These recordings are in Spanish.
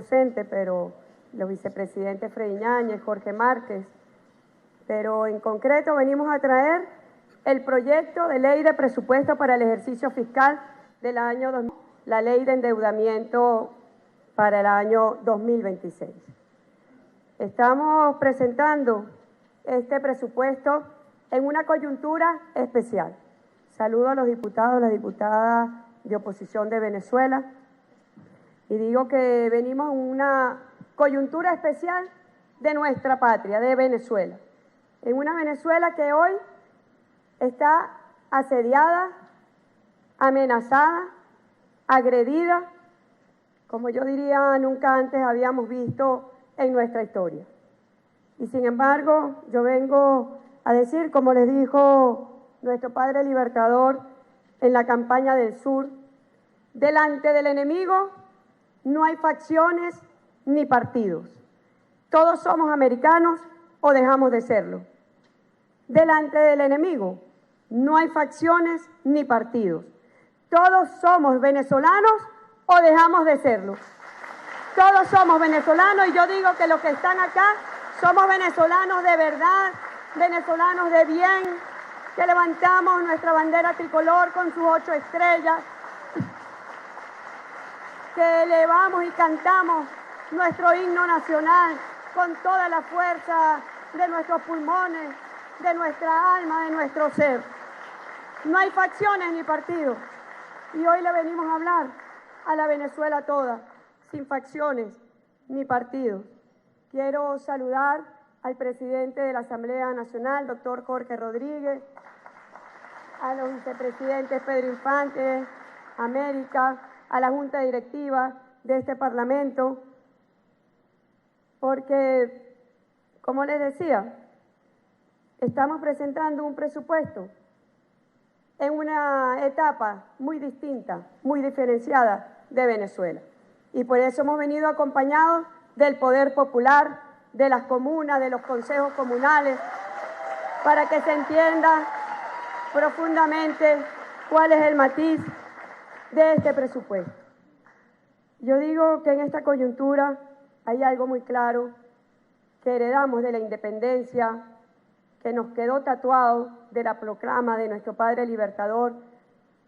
ausentes, pero los vicepresidentes Freddy Ñáñez, Jorge Márquez, pero en concreto venimos a traer el proyecto de ley de presupuesto para el ejercicio fiscal del año 2000, la ley de endeudamiento para el año 2026. Estamos presentando este presupuesto en una coyuntura especial. Saludo a los diputados, las diputadas de oposición de Venezuela, y digo que venimos en una coyuntura especial de nuestra patria, de Venezuela. En una Venezuela que hoy está asediada, amenazada, agredida, como yo diría, nunca antes habíamos visto en nuestra historia. Y sin embargo, yo vengo a decir, como les dijo nuestro padre libertador en la campaña del sur, delante del enemigo no hay facciones ni partidos. Todos somos americanos o dejamos de serlo. Delante del enemigo no hay facciones ni partidos. Todos somos venezolanos o dejamos de serlo. Todos somos venezolanos, y yo digo que los que están acá somos venezolanos de verdad, venezolanos de bien, que levantamos nuestra bandera tricolor con sus 8 estrellas, que elevamos y cantamos nuestro himno nacional con toda la fuerza de nuestros pulmones, de nuestra alma, de nuestro ser. No hay facciones ni partidos. Y hoy le venimos a hablar a la Venezuela toda, sin facciones ni partidos. Quiero saludar al presidente de la Asamblea Nacional, doctor Jorge Rodríguez, a los vicepresidentes Pedro Infante, América, a la Junta Directiva de este Parlamento, porque, como les decía, estamos presentando un presupuesto en una etapa muy distinta, muy diferenciada de Venezuela. Y por eso hemos venido acompañados del poder popular, de las comunas, de los consejos comunales, para que se entienda profundamente cuál es el matiz de este presupuesto. Yo digo que en esta coyuntura hay algo muy claro que heredamos de la independencia, que nos quedó tatuado de la proclama de nuestro padre libertador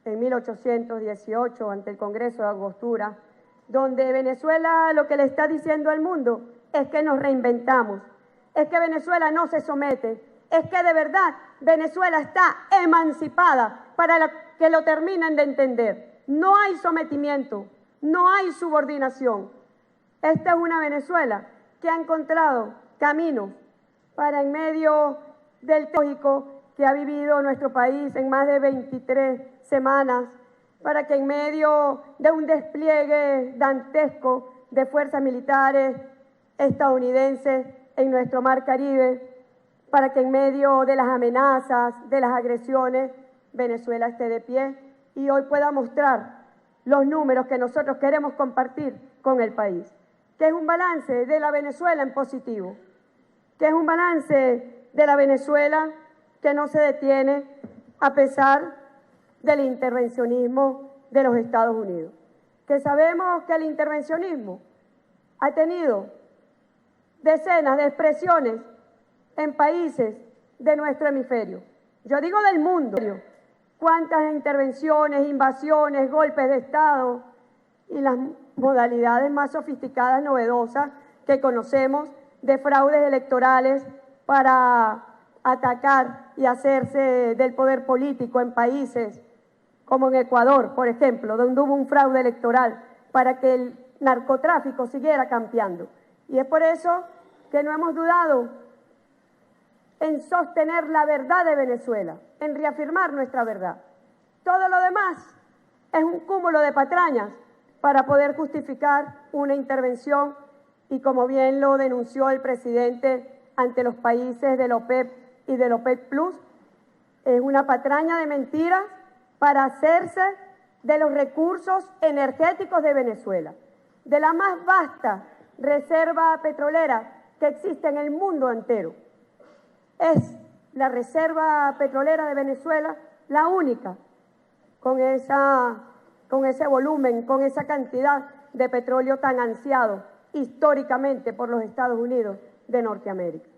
en 1818 ante el Congreso de Angostura, donde Venezuela lo que le está diciendo al mundo es que nos reinventamos, es que Venezuela no se somete, es que de verdad Venezuela está emancipada para que lo terminen de entender. No hay sometimiento, no hay subordinación. Esta es una Venezuela que ha encontrado caminos para, en medio del trágico que ha vivido nuestro país en más de 23 semanas, para que en medio de un despliegue dantesco de fuerzas militares estadounidenses en nuestro mar Caribe, para que en medio de las amenazas, de las agresiones, Venezuela esté de pie y hoy pueda mostrar los números que nosotros queremos compartir con el país, que es un balance de la Venezuela en positivo, que es un balance de la Venezuela que no se detiene a pesar del intervencionismo de los Estados Unidos, que sabemos que el intervencionismo ha tenido decenas de expresiones en países de nuestro hemisferio. Yo digo del mundo. Cuántas intervenciones, invasiones, golpes de Estado y las modalidades más sofisticadas, novedosas que conocemos de fraudes electorales para atacar y hacerse del poder político en países como en Ecuador, por ejemplo, donde hubo un fraude electoral para que el narcotráfico siguiera campeando. Y es por eso que no hemos dudado en sostener la verdad de Venezuela, en reafirmar nuestra verdad. Todo lo demás es un cúmulo de patrañas para poder justificar una intervención y, como bien lo denunció el presidente ante los países de la OPEP y de la OPEP Plus, es una patraña de mentiras para hacerse de los recursos energéticos de Venezuela, de la más vasta reserva petrolera que existe en el mundo entero. Es la reserva petrolera de Venezuela la única con ese volumen, con esa cantidad de petróleo tan ansiado históricamente por los Estados Unidos de Norteamérica.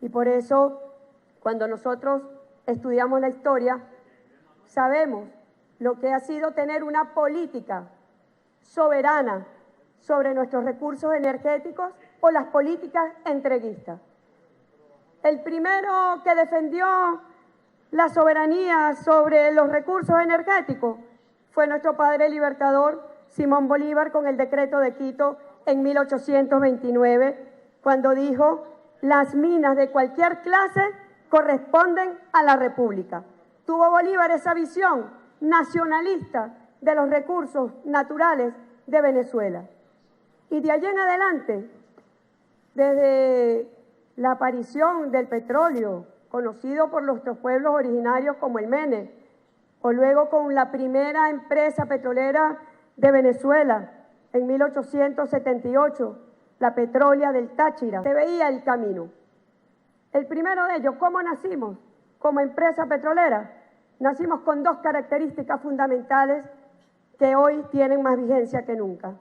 Y por eso, cuando nosotros estudiamos la historia, sabemos lo que ha sido tener una política soberana sobre nuestros recursos energéticos o las políticas entreguistas. El primero que defendió la soberanía sobre los recursos energéticos fue nuestro padre libertador Simón Bolívar con el Decreto de Quito en 1829, cuando dijo: las minas de cualquier clase corresponden a la República. Tuvo Bolívar esa visión nacionalista de los recursos naturales de Venezuela. Y de allí en adelante, desde la aparición del petróleo, conocido por nuestros pueblos originarios como el Mene, o luego con la primera empresa petrolera de Venezuela en 1878, la Petrólea del Táchira, se veía el camino. El primero de ellos, ¿cómo nacimos? Como empresa petrolera, nacimos con dos características fundamentales que hoy tienen más vigencia que nunca.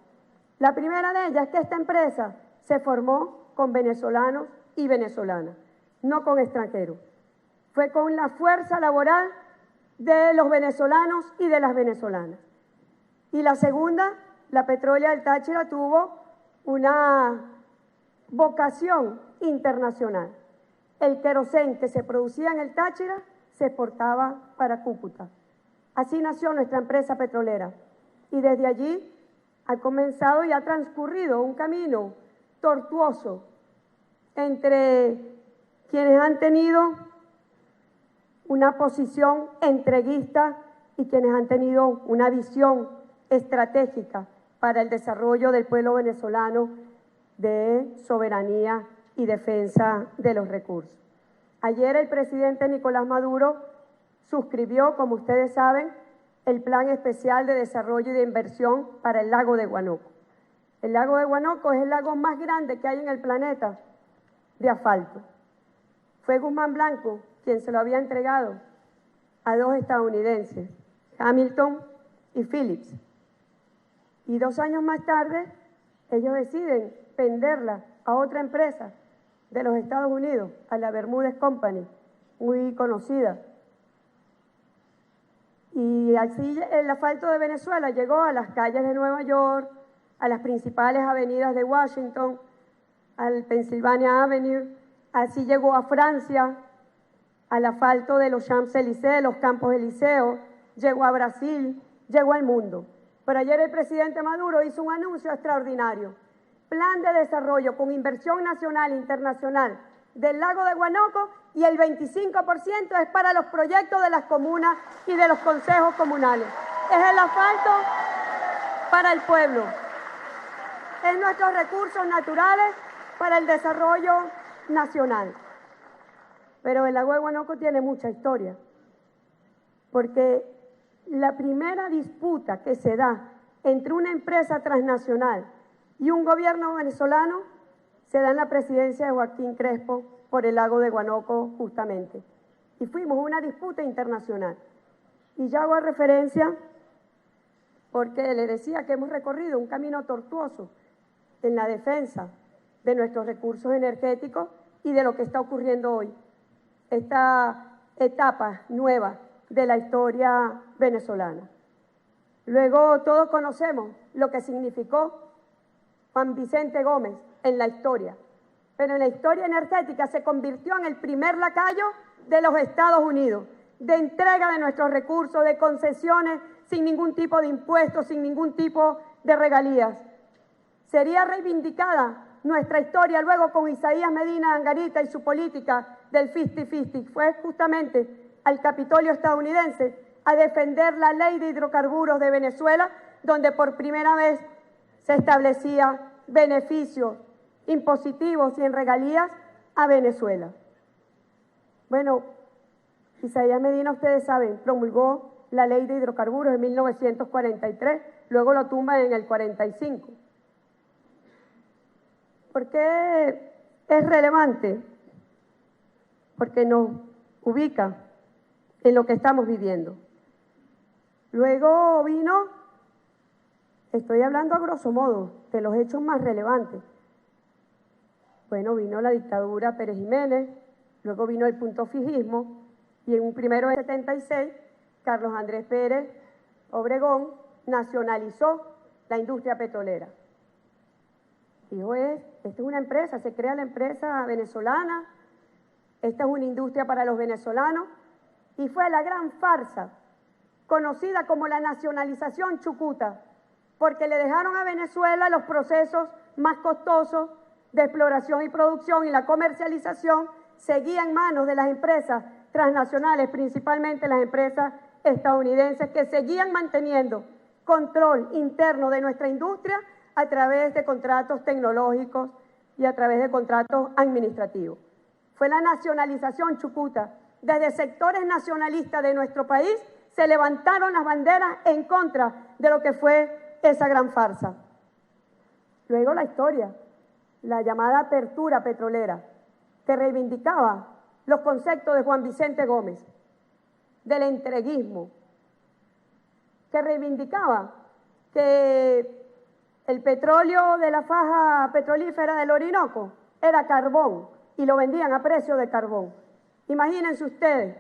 La primera de ellas es que esta empresa se formó con venezolanos y venezolanas, no con extranjeros. Fue con la fuerza laboral de los venezolanos y de las venezolanas. Y la segunda, la Petrólea del Táchira tuvo una vocación internacional. El querosén que se producía en el Táchira se exportaba para Cúcuta. Así nació nuestra empresa petrolera. Y desde allí ha comenzado y ha transcurrido un camino tortuoso entre quienes han tenido una posición entreguista y quienes han tenido una visión estratégica para el desarrollo del pueblo venezolano de soberanía y defensa de los recursos. Ayer el presidente Nicolás Maduro suscribió, como ustedes saben, el Plan Especial de Desarrollo y de Inversión para el lago de Guanoco. El lago de Guanoco es el lago más grande que hay en el planeta de asfalto. Fue Guzmán Blanco quien se lo había entregado a dos estadounidenses, Hamilton y Phillips. Y 2 años más tarde, ellos deciden venderla a otra empresa de los Estados Unidos, a la Bermúdez Company, muy conocida. Y así el asfalto de Venezuela llegó a las calles de Nueva York, a las principales avenidas de Washington, al Pennsylvania Avenue, así llegó a Francia, al asfalto de los Champs-Élysées, los Campos Elíseos, llegó a Brasil, llegó al mundo. Pero ayer el presidente Maduro hizo un anuncio extraordinario. Plan de desarrollo con inversión nacional e internacional del lago de Guanoco y el 25% es para los proyectos de las comunas y de los consejos comunales. Es el asfalto para el pueblo. Es nuestros recursos naturales para el desarrollo nacional. Pero el lago de Guanoco tiene mucha historia, porque la primera disputa que se da entre una empresa transnacional y un gobierno venezolano se da en la presidencia de Joaquín Crespo por el lago de Guanoco justamente. Y fuimos una disputa internacional. Y ya hago referencia porque le decía que hemos recorrido un camino tortuoso en la defensa de nuestros recursos energéticos y de lo que está ocurriendo hoy. Esta etapa nueva de la historia venezolana. Luego todos conocemos lo que significó Juan Vicente Gómez en la historia, pero en la historia energética se convirtió en el primer lacayo de los Estados Unidos, de entrega de nuestros recursos, de concesiones sin ningún tipo de impuestos, sin ningún tipo de regalías. Sería reivindicada nuestra historia luego con Isaías Medina Angarita y su política del 50-50. Fue justamente al Capitolio estadounidense a defender la ley de hidrocarburos de Venezuela, donde por primera vez se establecía beneficios impositivos y en regalías a Venezuela. Bueno, Isaías Medina, ustedes saben, promulgó la ley de hidrocarburos en 1943, luego lo tumba en el 45. ¿Por qué es relevante? Porque nos ubica en lo que estamos viviendo. Luego vino Estoy hablando a grosso modo de los hechos más relevantes. Bueno, vino la dictadura Pérez Jiménez, luego vino el punto fijismo, y en un primero de 76, Carlos Andrés Pérez Obregón nacionalizó la industria petrolera. Dijo, esta es una empresa, se crea la empresa venezolana, esta es una industria para los venezolanos, y fue la gran farsa, conocida como la nacionalización chucuta, porque le dejaron a Venezuela los procesos más costosos de exploración y producción, y la comercialización seguía en manos de las empresas transnacionales, principalmente las empresas estadounidenses, que seguían manteniendo control interno de nuestra industria a través de contratos tecnológicos y a través de contratos administrativos. Fue la nacionalización chucuta. Desde sectores nacionalistas de nuestro país se levantaron las banderas en contra de lo que fue esa gran farsa. Luego la historia, la llamada apertura petrolera, que reivindicaba los conceptos de Juan Vicente Gómez, del entreguismo, que reivindicaba que el petróleo de la faja petrolífera del Orinoco era carbón y lo vendían a precio de carbón. Imagínense ustedes,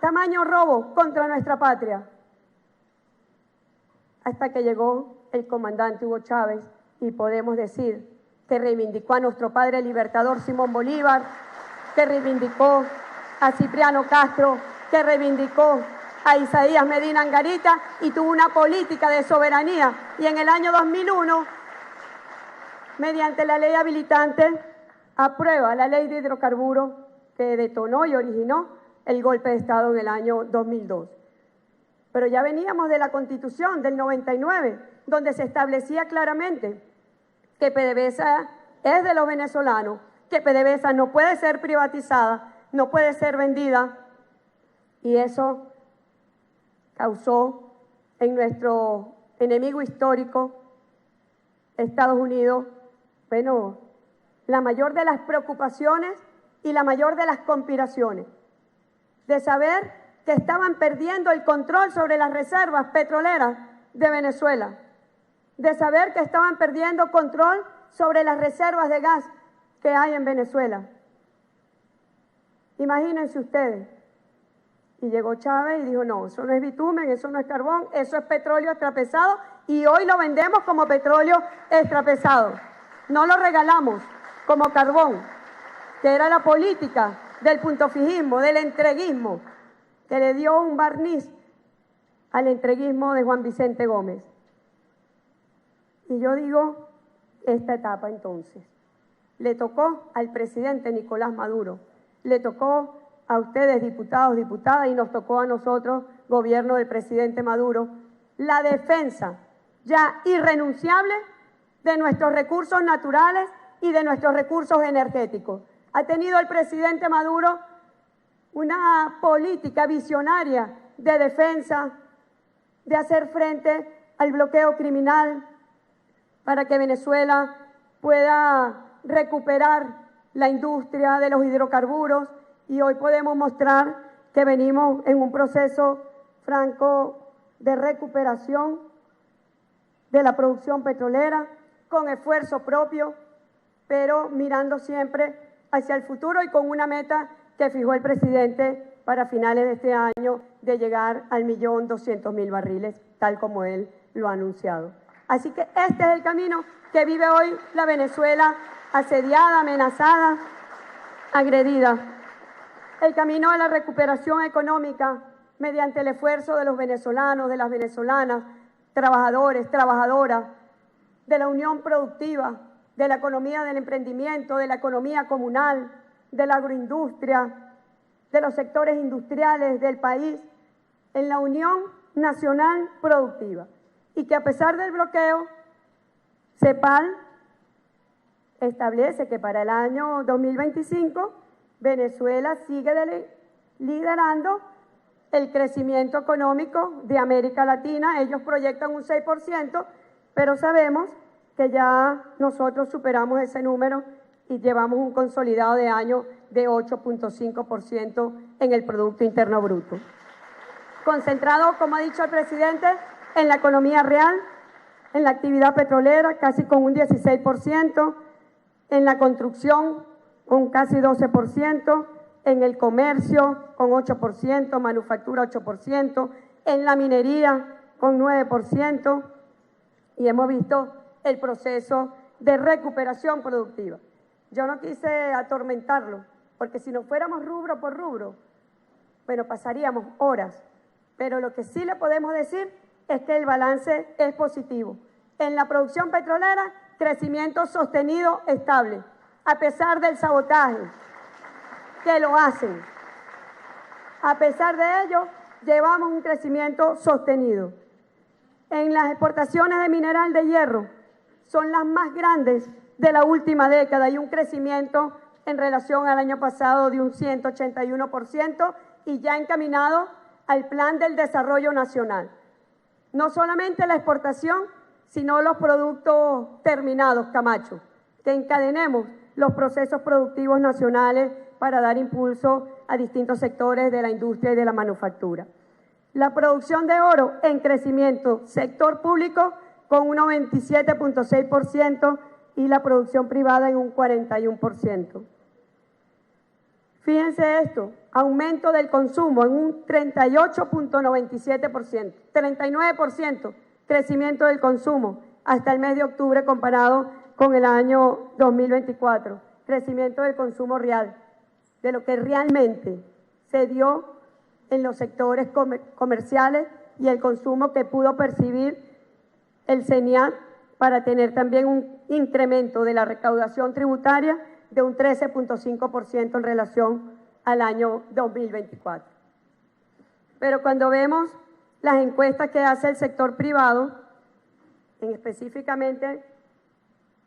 tamaño robo contra nuestra patria. Hasta que llegó el comandante Hugo Chávez y podemos decir que reivindicó a nuestro padre libertador Simón Bolívar, que reivindicó a Cipriano Castro, que reivindicó a Isaías Medina Angarita y tuvo una política de soberanía. Y en el año 2001, mediante la ley habilitante, aprueba la ley de hidrocarburos que detonó y originó el golpe de Estado en el año 2002. Pero ya veníamos de la Constitución del 99, donde se establecía claramente que PDVSA es de los venezolanos, que PDVSA no puede ser privatizada, no puede ser vendida, y eso causó en nuestro enemigo histórico, Estados Unidos, bueno, la mayor de las preocupaciones y la mayor de las conspiraciones, de saber que estaban perdiendo el control sobre las reservas petroleras de Venezuela, de saber que estaban perdiendo control sobre las reservas de gas que hay en Venezuela. Imagínense ustedes. Y llegó Chávez y dijo, no, eso no es bitumen, eso no es carbón, eso es petróleo extrapesado, y hoy lo vendemos como petróleo extrapesado. No lo regalamos como carbón, que era la política del puntofijismo, del entreguismo, que le dio un barniz al entreguismo de Juan Vicente Gómez. Y yo digo, esta etapa entonces, le tocó al presidente Nicolás Maduro, le tocó a ustedes, diputados, diputadas, y nos tocó a nosotros, gobierno del presidente Maduro, la defensa ya irrenunciable de nuestros recursos naturales y de nuestros recursos energéticos. Ha tenido el presidente Maduro una política visionaria de defensa, de hacer frente al bloqueo criminal para que Venezuela pueda recuperar la industria de los hidrocarburos, y hoy podemos mostrar que venimos en un proceso franco de recuperación de la producción petrolera, con esfuerzo propio, pero mirando siempre hacia el futuro y con una meta que fijó el presidente para finales de este año de llegar al 1.200.000 barriles, tal como él lo ha anunciado. Así que este es el camino que vive hoy la Venezuela asediada, amenazada, agredida. El camino a la recuperación económica mediante el esfuerzo de los venezolanos, de las venezolanas, trabajadores, trabajadoras, de la unión productiva, de la economía del emprendimiento, de la economía comunal, de la agroindustria, de los sectores industriales del país, en la unión nacional productiva. Y que a pesar del bloqueo, CEPAL establece que para el año 2025 Venezuela sigue liderando el crecimiento económico de América Latina. Ellos proyectan un 6%, pero sabemos que ya nosotros superamos ese número y llevamos un consolidado de año de 8.5% en el Producto Interno Bruto. Concentrado, como ha dicho el presidente, en la economía real, en la actividad petrolera, casi con un 16%, en la construcción, con casi 12%, en el comercio, con 8%, manufactura 8%, en la minería, con 9%, y hemos visto el proceso de recuperación productiva. Yo no quise atormentarlo, porque si nos fuéramos rubro por rubro, bueno, pasaríamos horas, pero lo que sí le podemos decir es que el balance es positivo. En la producción petrolera, crecimiento sostenido estable, a pesar del sabotaje que lo hacen. A pesar de ello, llevamos un crecimiento sostenido. En las exportaciones de mineral de hierro, son las más grandes de la última década y un crecimiento en relación al año pasado de un 181% y ya encaminado al Plan del Desarrollo Nacional. No solamente la exportación, sino los productos terminados, Camacho, que encadenemos los procesos productivos nacionales para dar impulso a distintos sectores de la industria y de la manufactura. La producción de oro en crecimiento, sector público con un 97.6% y la producción privada en un 41%. Fíjense esto, aumento del consumo en un 38.97%, 39% crecimiento del consumo hasta el mes de octubre comparado con el año 2024, crecimiento del consumo real, de lo que realmente se dio en los sectores comerciales y el consumo que pudo percibir el CENIAT para tener también un incremento de la recaudación tributaria de un 13.5% en relación al año 2024. Pero cuando vemos las encuestas que hace el sector privado, específicamente